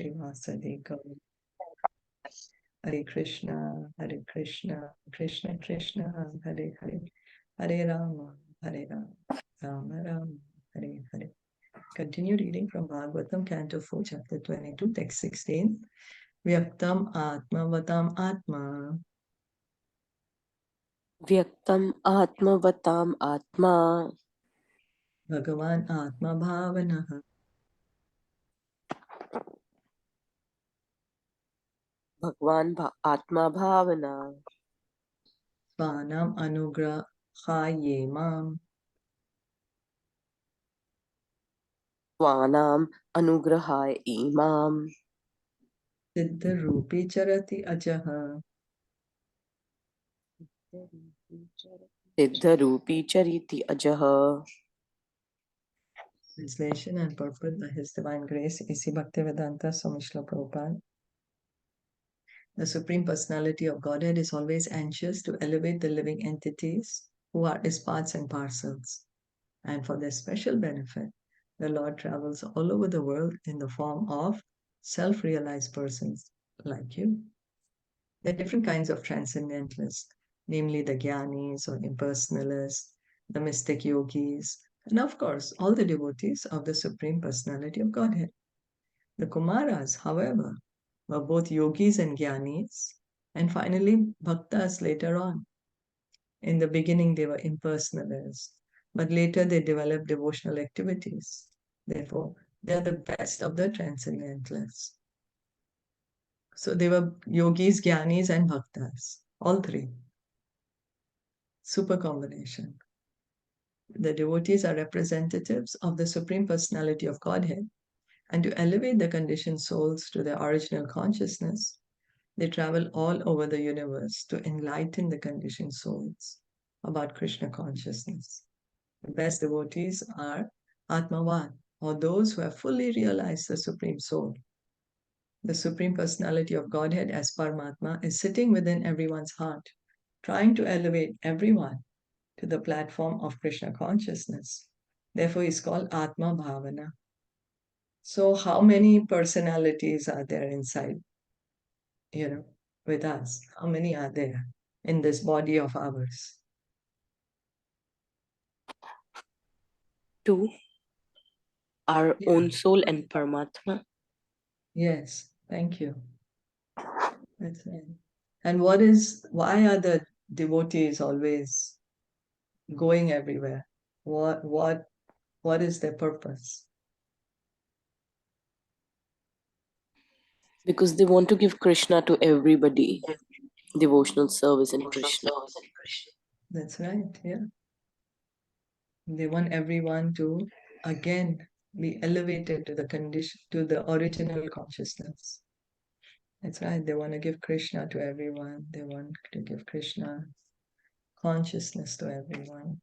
Srivasadi Gaur. Hare Krishna, Krishna Krishna, Hare Hare, Hare Rama, Rama Rama, Hare Hare. Continue reading from Bhagavatam, Canto 4, Chapter 22, Text 16. Vyaktam Atmavatam Atma. Vyaktam Atmavatam Atma. Bhagavan Atma Bhavanaha. Bhagwan Atma Bhavana. Svanam Anugrahaye Mam. Svanam Anugrahai Imam. Siddha Rupi Charati Ajaha. Siddha Rupi Chariti Ajaha. Translation and purport by His Divine Grace, A.C. Bhaktivedanta Swami Srila Prabhupada. The Supreme Personality of Godhead is always anxious to elevate the living entities who are His parts and parcels. And for their special benefit, the Lord travels all over the world in the form of self-realized persons like you. There are different kinds of transcendentalists, namely the Jnanis or impersonalists, the mystic yogis, and of course, all the devotees of the Supreme Personality of Godhead. The Kumāras, however, were both yogis and Jnanis, and finally bhaktas later on. In the beginning, they were impersonalists, but later they developed devotional activities. Therefore, they are the best of the transcendentalists. So they were yogis, Jnanis, and bhaktas, all three. Super combination. The devotees are representatives of the Supreme Personality of Godhead, and to elevate the conditioned souls to their original consciousness, they travel all over the universe to enlighten the conditioned souls about Krishna consciousness. The best devotees are Atmavan, or those who have fully realized the Supreme Soul. The Supreme Personality of Godhead as Paramatma is sitting within everyone's heart, trying to elevate everyone to the platform of Krishna consciousness. Therefore, he's called Atma Bhavana. So, how many personalities are there inside, with us? How many are there in this body of ours? 2. Our own soul and Paramatma. Yes, thank you. That's right. And why are the devotees always going everywhere? What is their purpose? Because they want to give Krishna to everybody. Devotional service in Krishna. That's right, yeah. They want everyone to again be elevated to the original consciousness. That's right. They want to give Krishna to everyone. They want to give Krishna consciousness to everyone.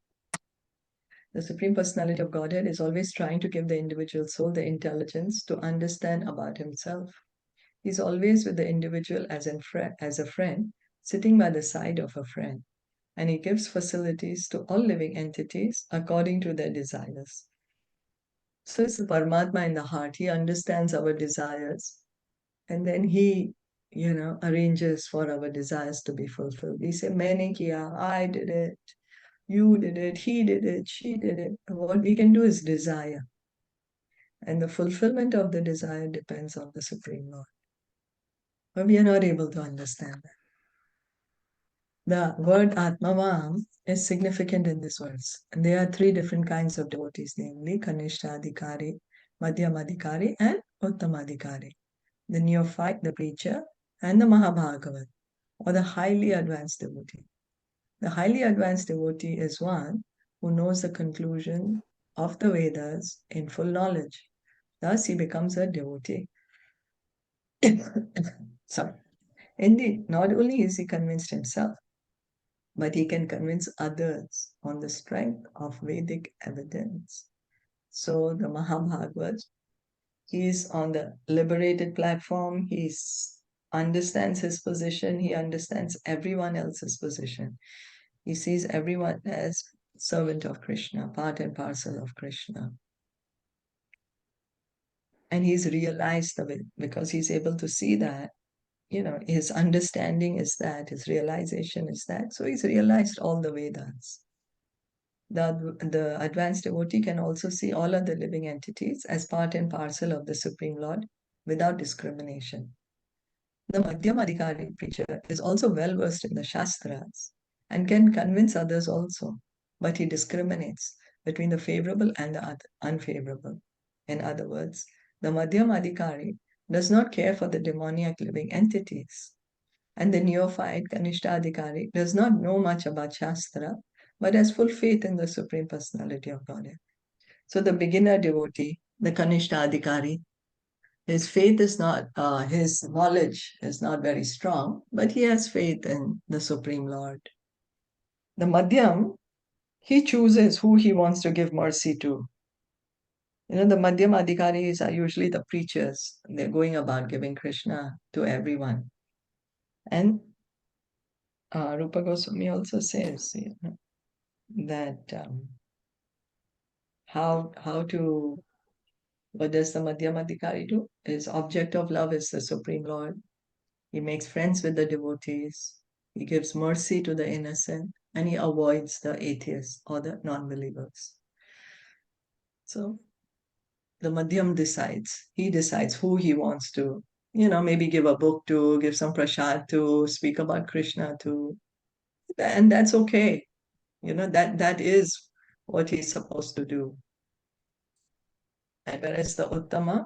The Supreme Personality of Godhead is always trying to give the individual soul the intelligence to understand about himself. He's always with the individual as a friend, sitting by the side of a friend. And he gives facilities to all living entities according to their desires. So it's the Paramatma in the heart. He understands our desires. And then he, arranges for our desires to be fulfilled. We say, Maine kiya, I did it, you did it, he did it, she did it. What we can do is desire. And the fulfillment of the desire depends on the Supreme Lord. But we are not able to understand that. The word Atmavam is significant in this verse. And there are 3 different kinds of devotees, namely Kanishtadhikari, Madhyamadhikari, and Uttamadhikari. The neophyte, the preacher, and the Mahabhagavat, or the highly advanced devotee. The highly advanced devotee is one who knows the conclusion of the Vedas in full knowledge. Thus, he becomes a devotee. Sorry. Indeed, not only is he convinced himself, but he can convince others on the strength of Vedic evidence. So the Mahabhagavat, he is on the liberated platform, he understands his position, he understands everyone else's position. He sees everyone as servant of Krishna, part and parcel of Krishna. And he's realized of it because he's able to see that, his understanding is that, his realization is that. So he's realized all the Vedas. The advanced devotee can also see all other living entities as part and parcel of the Supreme Lord without discrimination. The Madhyamadikari preacher is also well versed in the Shastras and can convince others also, but he discriminates between the favorable and the unfavorable. In other words, the Madhyamadikari does not care for the demoniac living entities, and the neophyte Kanishtadikari does not know much about Shastra, but has full faith in the Supreme Personality of Godhead. So the beginner devotee, the Kanishtadikari, his faith is not, his knowledge is not very strong, but he has faith in the Supreme Lord. The Madhyam, he chooses who he wants to give mercy to. The Madhyam Adhikaris are usually the preachers. They're going about giving Krishna to everyone. And Rupa Goswami also says that what does the Madhyam Adhikari do? His object of love is the Supreme Lord. He makes friends with the devotees. He gives mercy to the innocent, and he avoids the atheists or the non-believers. So the Madhyam decides. He decides who he wants to, maybe give a book to, give some prasad to, speak about Krishna to. And that's okay. That is what he's supposed to do. And whereas the Uttama,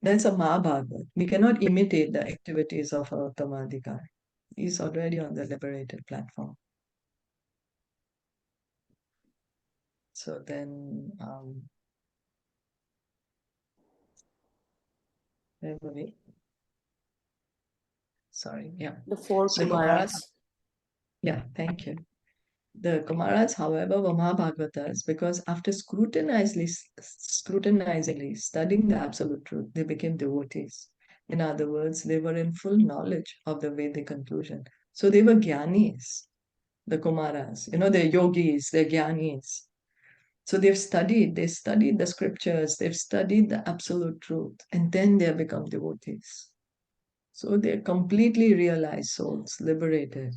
that's a Mahabharata. We cannot imitate the activities of our Uttama Adhikari. He's already on the liberated platform. So then, where were we? Sorry, yeah. The four The Kumaras, Kumāras. yeah, thank you. The Kumaras, however, were Mahabhagavatas because after scrutinizingly studying the absolute truth, they became devotees. In other words, they were in full knowledge of the Vedic conclusion. So they were Jnanis, the Kumaras. They're yogis, they're Jnanis. So they studied the scriptures, they've studied the absolute truth, and then they have become devotees. So they're completely realized souls, liberated.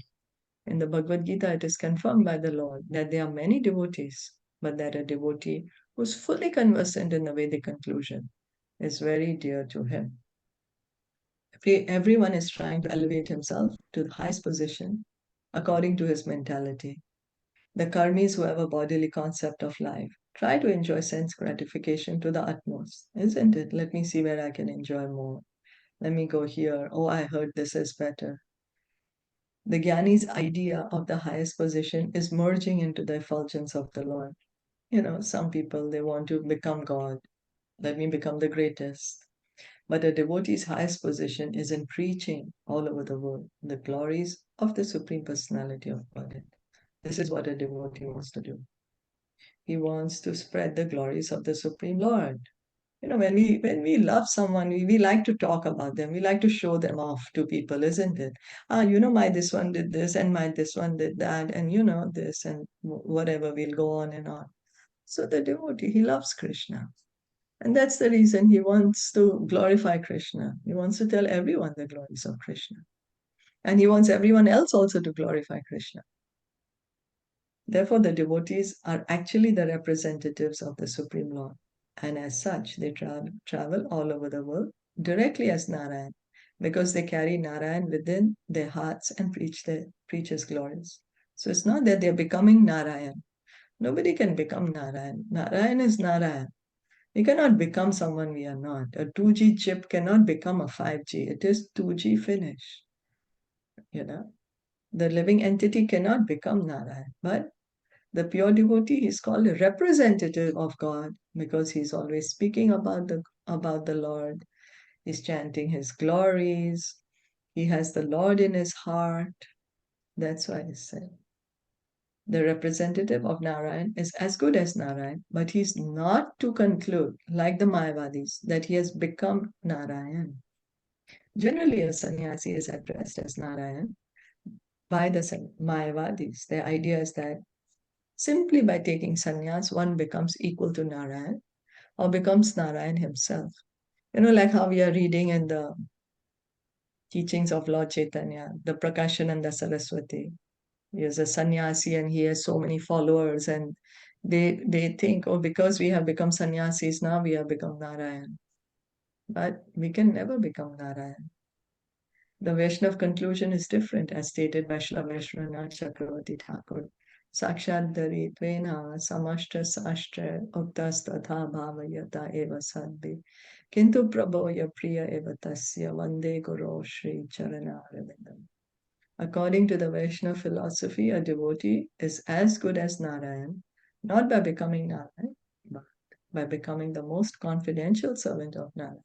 In the Bhagavad Gita, it is confirmed by the Lord that there are many devotees, but that a devotee who's fully conversant in the Vedic conclusion is very dear to him. Everyone is trying to elevate himself to the highest position according to his mentality. The karmis who have a bodily concept of life try to enjoy sense gratification to the utmost, isn't it? Let me see where I can enjoy more. Let me go here. Oh, I heard this is better. The Jnani's idea of the highest position is merging into the effulgence of the Lord. Some people, they want to become God. Let me become the greatest. But a devotee's highest position is in preaching all over the world the glories of the Supreme Personality of Godhead. This is what a devotee wants to do. He wants to spread the glories of the Supreme Lord. When we love someone, we like to talk about them. We like to show them off to people, isn't it? My this one did this, and my this one did that, and this, and whatever, we'll go on and on. So the devotee, he loves Krishna. And that's the reason he wants to glorify Krishna. He wants to tell everyone the glories of Krishna. And he wants everyone else also to glorify Krishna. Therefore, the devotees are actually the representatives of the Supreme Lord. And as such, they travel all over the world directly as Narayan, because they carry Narayan within their hearts and preach his glories. So it's not that they're becoming Narayan. Nobody can become Narayan. Narayan is Narayan. We cannot become someone we are not. A 2G chip cannot become a 5G. It is 2G finish. The living entity cannot become Narayan. But the pure devotee is called a representative of God because he's always speaking about the Lord. He's chanting his glories. He has the Lord in his heart. That's why he said the representative of Narayan is as good as Narayan, but he's not to conclude, like the Mayavadis, that he has become Narayan. Generally, a sannyasi is addressed as Narayan by the Mayavadis. Their idea is that simply by taking sannyas, one becomes equal to Narayan or becomes Narayan himself. Like how we are reading in the teachings of Lord Chaitanya, the Prakashananda Saraswati. He is a sannyasi and he has so many followers, and they think, oh, because we have become sannyasis, now we have become Narayan. But we can never become Narayan. The Vaishnav conclusion is different, as stated by Srila Vaishnavanath Chakravarti Thakur. Sakshat Dharitvena Samashtra Sashtra Uktas Tatha Bhavayata Eva Sadbi Kintu Prabhoya Priya Eva Tasya Vande Guru Shri Charana Arvindam. According to the Vaishnava philosophy, a devotee is as good as Narayan, not by becoming Narayan, but by becoming the most confidential servant of Narayan.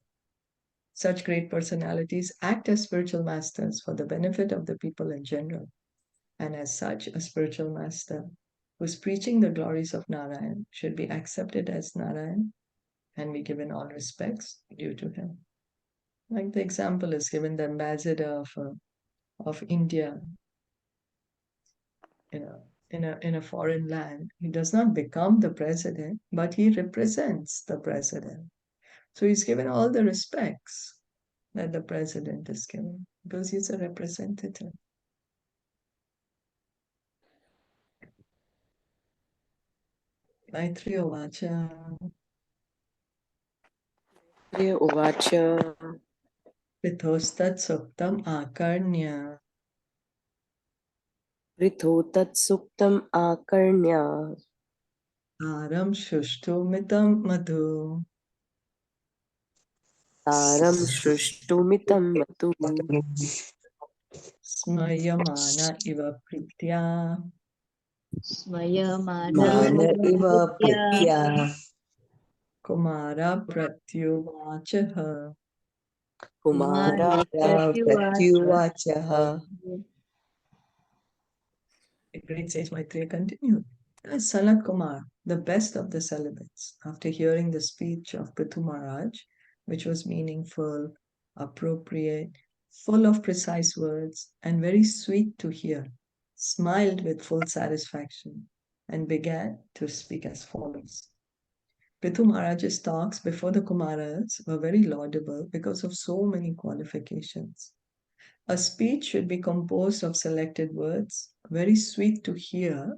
Such great personalities act as spiritual masters for the benefit of the people in general. And as such, a spiritual master who is preaching the glories of Narayan should be accepted as Narayan and be given all respects due to him. Like the example is given, the ambassador of India, in a foreign land, he does not become the president, but he represents the president. So he's given all the respects that the president is given because he's a representative. Maitreya Vachan. Uvacha Pṛthostat suktam akarnya. Pṛthu tat suktam akarnya Aram shushtumitam madhu. Taram shrushtumitam matu Smayamana iva pritya. Swayamana Mana iva Vidya pritya Kumara pratyuvachaha. Kumara pratyuvachaha. The great sage Maitreya continued. As Sanat Kumar, the best of the celibates, after hearing the speech of Pṛthu Mahārāja, which was meaningful, appropriate, full of precise words, and very sweet to hear, smiled with full satisfaction and began to speak as follows. Pṛthu Mahārāja's talks before the Kumāras were very laudable because of so many qualifications. A speech should be composed of selected words, very sweet to hear,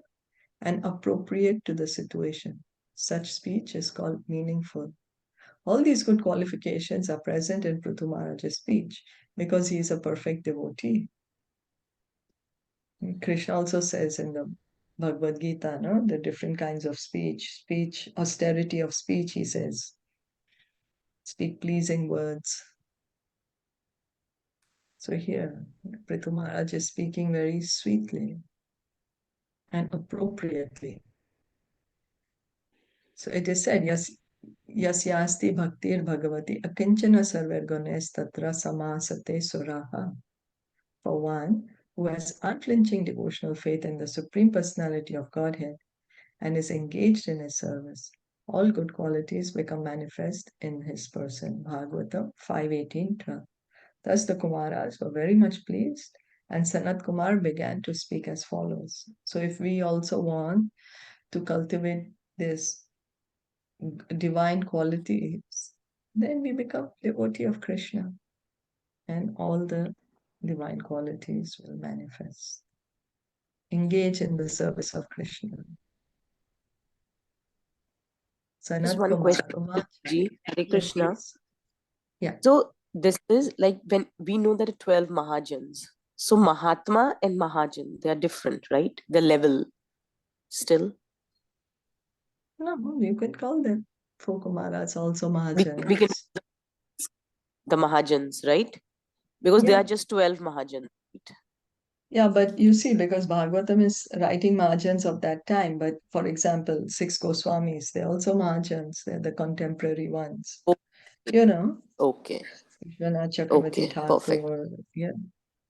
and appropriate to the situation. Such speech is called meaningful. All these good qualifications are present in Pṛthu Mahārāja's speech because he is a perfect devotee. Krishna also says in the Bhagavad Gita, no, the different kinds of speech, austerity of speech, he says. Speak pleasing words. So here, Pṛthu Mahārāja is speaking very sweetly and appropriately. So it is said, Yasyasti bhaktir bhagavati akinchana sarvargunes tatra samasate suraha. For one who has unflinching devotional faith in the Supreme Personality of Godhead and is engaged in his service, all good qualities become manifest in his person. Bhagavatam 5:18-12. Thus the Kumāras were very much pleased, and Sanat Kumar began to speak as follows. So if we also want to cultivate this divine qualities, then we become devotee of Krishna, and all the divine qualities will manifest. Engage in the service of Krishna. Just Sanat one Kumar. question, Ji. Hare Yeah, Krishna. please. Yeah. So this is like when we know there are 12 Mahajans. So Mahatma and Mahajan, they are different, right? The level still. No, you can call them four Kumaras also We can Mahajans. the Mahajans, right? Because they Yeah. are just 12 Mahajans. Right? Yeah, but you see, because Bhagavatam is writing Mahajans of that time, but for example, six Goswamis, they're also Mahajans, they're the contemporary ones. You know, Okay. Vishwanath Chakravarti Okay. Perfect. Thakur. Yeah.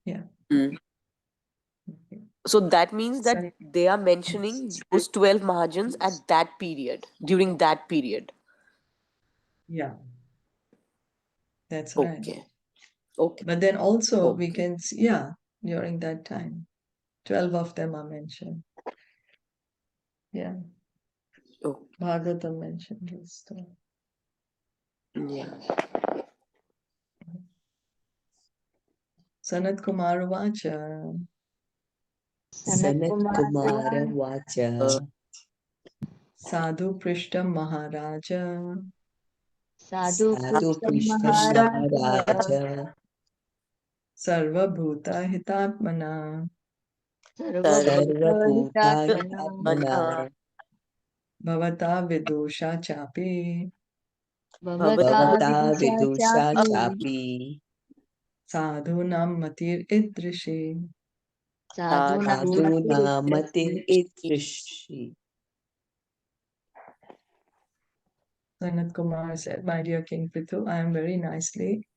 Yeah. Mm. Okay. So that means that Sorry. they are mentioning those 12 Mahajans at that period, during that period. Yeah. That's right. Okay. Okay. But then also we Okay. can see, yeah, during that time, 12 of them are mentioned. Yeah. Okay. Bhagavatam mentioned this too. Yeah. Sanat Kumara Vacha. Sanat Kumara Vacha. Sadhu Prishtam Mahāṛāja. Sadhu Prishtam Mahārāja. Sarva Bhuta Hitatmana. Sarva Bhuta Hitatmana. Bhavata Vidusha Chapi. Bhavata Vidusha Chapi. Sadhunam Matir Idrishi. Sadhuna Matir Idrishi. Sanat Kumar said, "My dear King Pṛthu, I am very nicely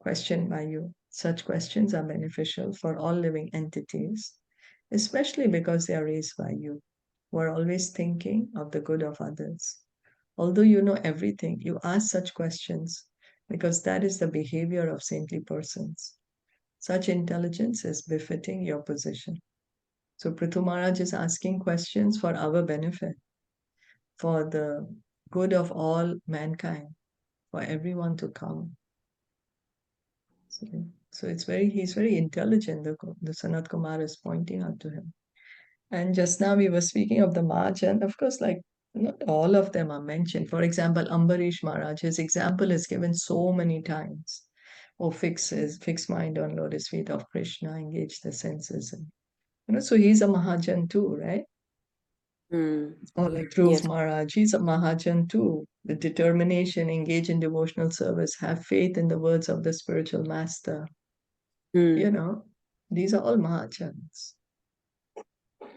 questioned by you. Such questions are beneficial for all living entities, especially because they are raised by you, who are always thinking of the good of others. Although you know everything, you ask such questions because that is the behavior of saintly persons. Such intelligence is befitting your position." So Pṛthu Maharaj is asking questions for our benefit, for the good of all mankind, for everyone to come. So he's very intelligent, the Sanat Kumar is pointing out to him. And just now we were speaking of the Mahājan. Of course, like not all of them are mentioned. For example, Ambarish Maharaj, his example is given so many times. Oh, fix mind on lotus feet of Krishna, engage the senses. And, so he's a Mahājan too, right? Or like Dhruv Yes. Maharaj, he's a Mahājan too. With determination, engage in devotional service, have faith in the words of the spiritual master. These are all Mahājans.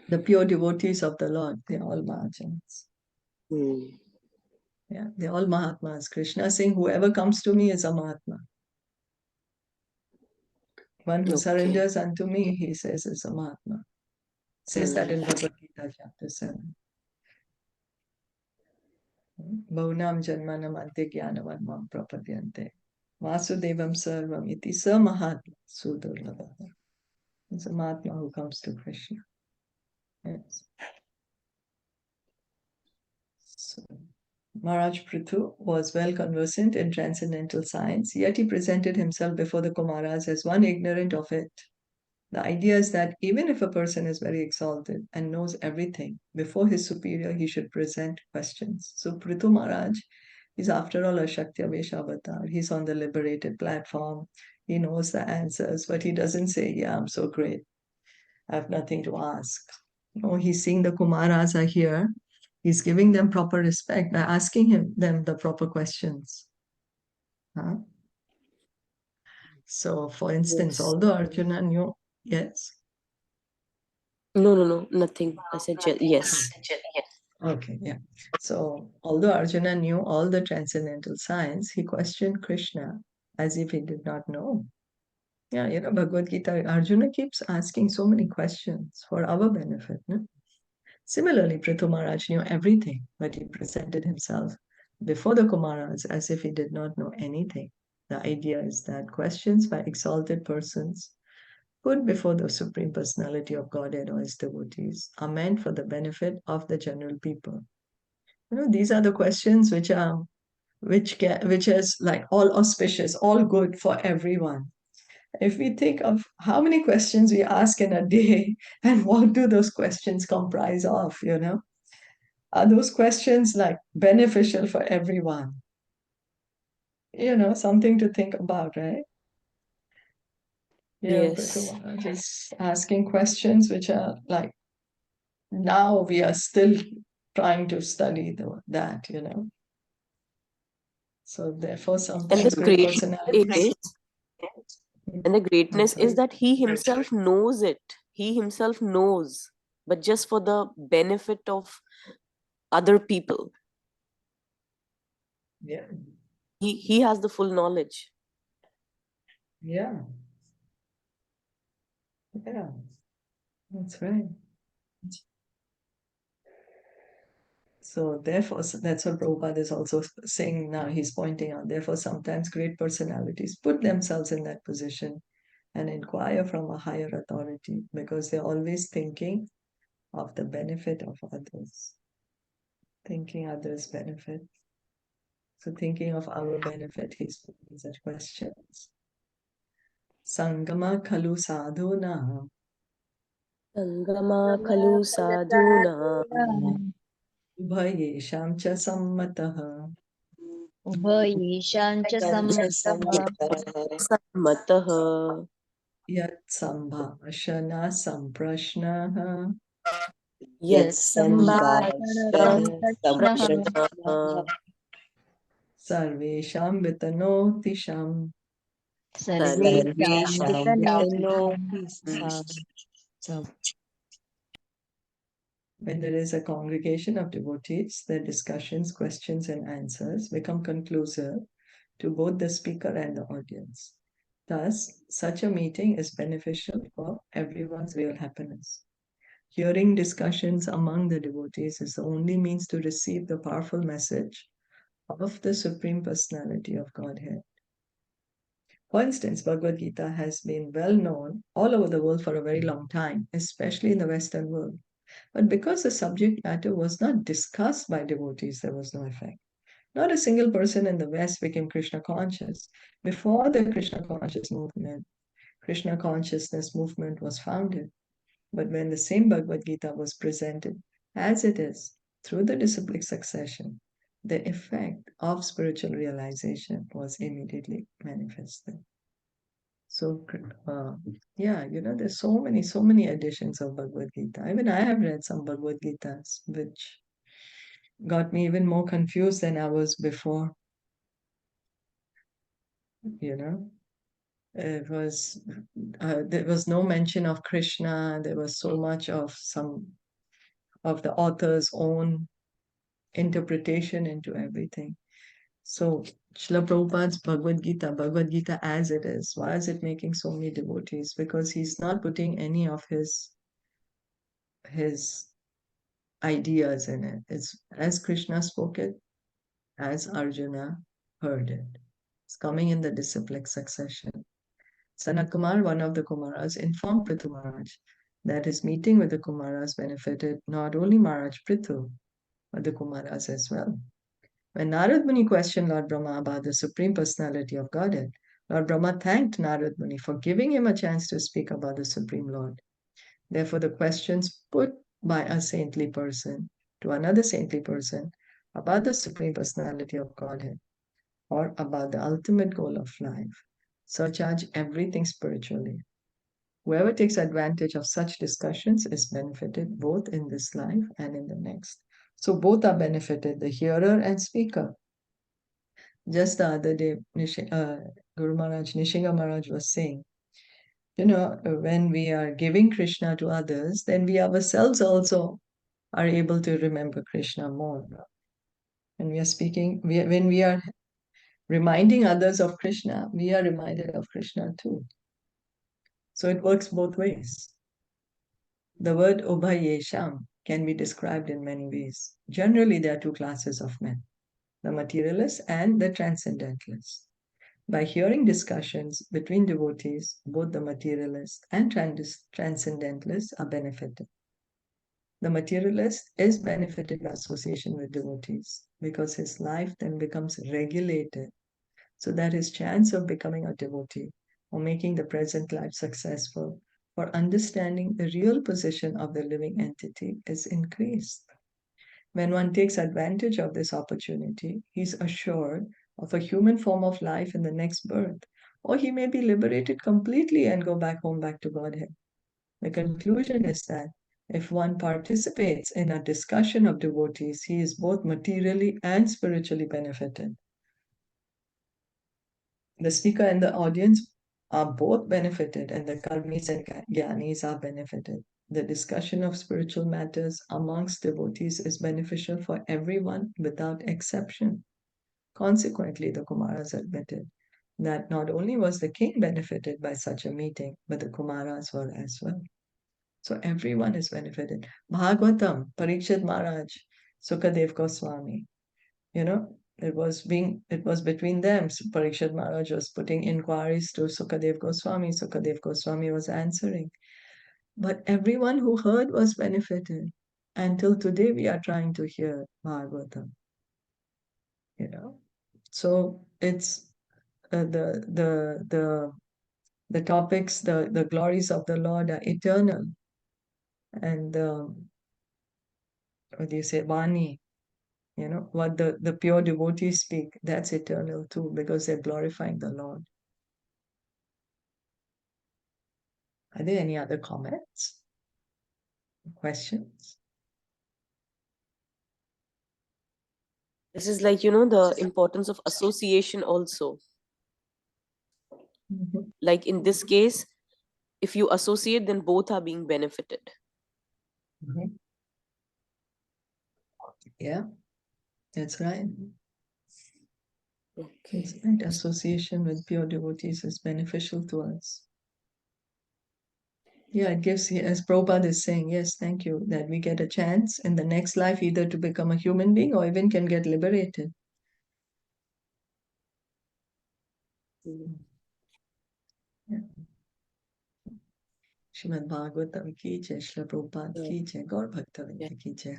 The pure devotees of the Lord, they're all Mahājans. Yeah, they're all Mahatmas. Krishna saying, whoever comes to me is a Mahatma. One who surrenders unto me, he says, is a Mahatma. Says that in Bhagavad Gita, chapter 7. Bhaunam janmanam ante jnanavan mam prapadyante. Vasudevam sarvam iti sa Mahatma sudurlabha. It's a Mahatma who comes to Krishna. Yes. So, Maharaj Pṛthu was well conversant in transcendental science, yet he presented himself before the Kumāras as one ignorant of it. The idea is that even if a person is very exalted and knows everything, before his superior he should present questions. So Pṛthu Maharaj is after all a Shaktya-Vesha avatar. He's on the liberated platform. He knows the answers, but he doesn't say, yeah, I'm so great. I have nothing to ask. No, he's seeing the Kumāras are here. He's giving them proper respect by asking them the proper questions. Huh? So, for instance, although Arjuna knew, yes? No, nothing. I said yes. Okay, yeah. So, although Arjuna knew all the transcendental science, he questioned Krishna as if he did not know. Yeah, Bhagavad Gita, Arjuna keeps asking so many questions for our benefit. No? Similarly, Pṛthu Maharaj knew everything, but he presented himself before the Kumāras as if he did not know anything. The idea is that questions by exalted persons put before the Supreme Personality of Godhead or his devotees are meant for the benefit of the general people. These are the questions which is like all auspicious, all good for everyone. If we think of how many questions we ask in a day and what do those questions comprise of, are those questions like beneficial for everyone? Something to think about, right? Yes. Just asking questions which are like, now we are still trying to study that. So therefore, sometimes great personalities. And the greatness is that he himself knows it. He himself knows, but just for the benefit of other people. Yeah. He has the full knowledge. Yeah. Yeah. That's right. So therefore, that's what Prabhupada is also saying now. He's pointing out, therefore, sometimes great personalities put themselves in that position and inquire from a higher authority because they're always thinking of the benefit of others, thinking others' benefit. So thinking of our benefit, he's putting such questions. Sangama khalu sadhunam. Sangama khalu sadhunam. Ubhayesham cha sammataha. Ubhayesham cha sammataha. Sammataha. Yat sambhashana samprashnaha. Yat Yat sambhashana samprashnaha. Sarvesham vitanotisham. Sarvesham vitanoti So, when there is a congregation of devotees, their discussions, questions, and answers become conclusive to both the speaker and the audience. Thus, such a meeting is beneficial for everyone's real happiness. Hearing discussions among the devotees is the only means to receive the powerful message of the Supreme Personality of Godhead. For instance, Bhagavad Gita has been well known all over the world for a very long time, especially in the Western world. But because the subject matter was not discussed by devotees, there was no effect. Not a single person in the West became Krishna conscious. Before the Krishna consciousness movement was founded. But when the same Bhagavad Gita was presented as it is through the disciplic succession, the effect of spiritual realization was immediately manifested. So, yeah, there's so many editions of Bhagavad Gita. Even I have read some Bhagavad Gitas, which got me even more confused than I was before. It was there was no mention of Krishna. There was so much of some of the author's own interpretation into everything. So, Srila Prabhupada's Bhagavad Gita as it is, why is it making so many devotees? Because he's not putting any of his ideas in it. It's as Krishna spoke it, as Arjuna heard it. It's coming in the disciplic succession. Sanat Kumar, one of the Kumāras, informed Pṛthu Mahārāja that his meeting with the Kumāras benefited not only Mahārāja Pṛthu, but the Kumāras as well. When Narad Muni questioned Lord Brahma about the Supreme Personality of Godhead, Lord Brahma thanked Narad Muni for giving him a chance to speak about the Supreme Lord. Therefore, the questions put by a saintly person to another saintly person about the Supreme Personality of Godhead or about the ultimate goal of life surcharge everything spiritually. Whoever takes advantage of such discussions is benefited both in this life and in the next. So both are benefited, the hearer and speaker. Just the other day, Guru Maharaj, Nishinga Maharaj was saying, when we are giving Krishna to others, then we ourselves also are able to remember Krishna more. When we are speaking, when we are reminding others of Krishna, we are reminded of Krishna too. So it works both ways. The word Ubhayesham can be described in many ways. Generally, there are two classes of men, the materialists and the transcendentalists. By hearing discussions between devotees, both the materialists and transcendentalists are benefited. The materialist is benefited by association with devotees because his life then becomes regulated so that his chance of becoming a devotee or making the present life successful for understanding the real position of the living entity is increased. When one takes advantage of this opportunity, he is assured of a human form of life in the next birth, or he may be liberated completely and go back to Godhead. The conclusion is that if one participates in a discussion of devotees, he is both materially and spiritually benefited. The speaker and the audience are both benefited, and the karmis and jnanis are benefited. The discussion of spiritual matters amongst devotees is beneficial for everyone without exception. Consequently, the Kumāras admitted that not only was the king benefited by such a meeting, but the Kumāras were as well. So everyone is benefited. Bhagavatam, Parikshit Maharaj, Sukadev Goswami, it was between them. So Parikshit Maharaj was putting inquiries to Sukadev Goswami. Sukadev Goswami was answering. But everyone who heard was benefited. Until today, we are trying to hear Bhagavatam. So it's the the topics, the glories of the Lord are eternal. And what do you say, Vani, what the pure devotees speak, that's eternal too, because they're glorifying the Lord. Are there any other comments? Questions? This is like, the importance of association also. Like in this case, if you associate, then both are being benefited. Yeah, that's right. Okay. It's right. Association with pure devotees is beneficial to us. Yeah, it gives, as Prabhupada is saying, yes, thank you, that we get a chance in the next life either to become a human being or even can get liberated. Yeah. Srimad Bhagavatam ki jai, Srila Prabhupada ki jai, Gaur Bhakta Vrinda ki jai.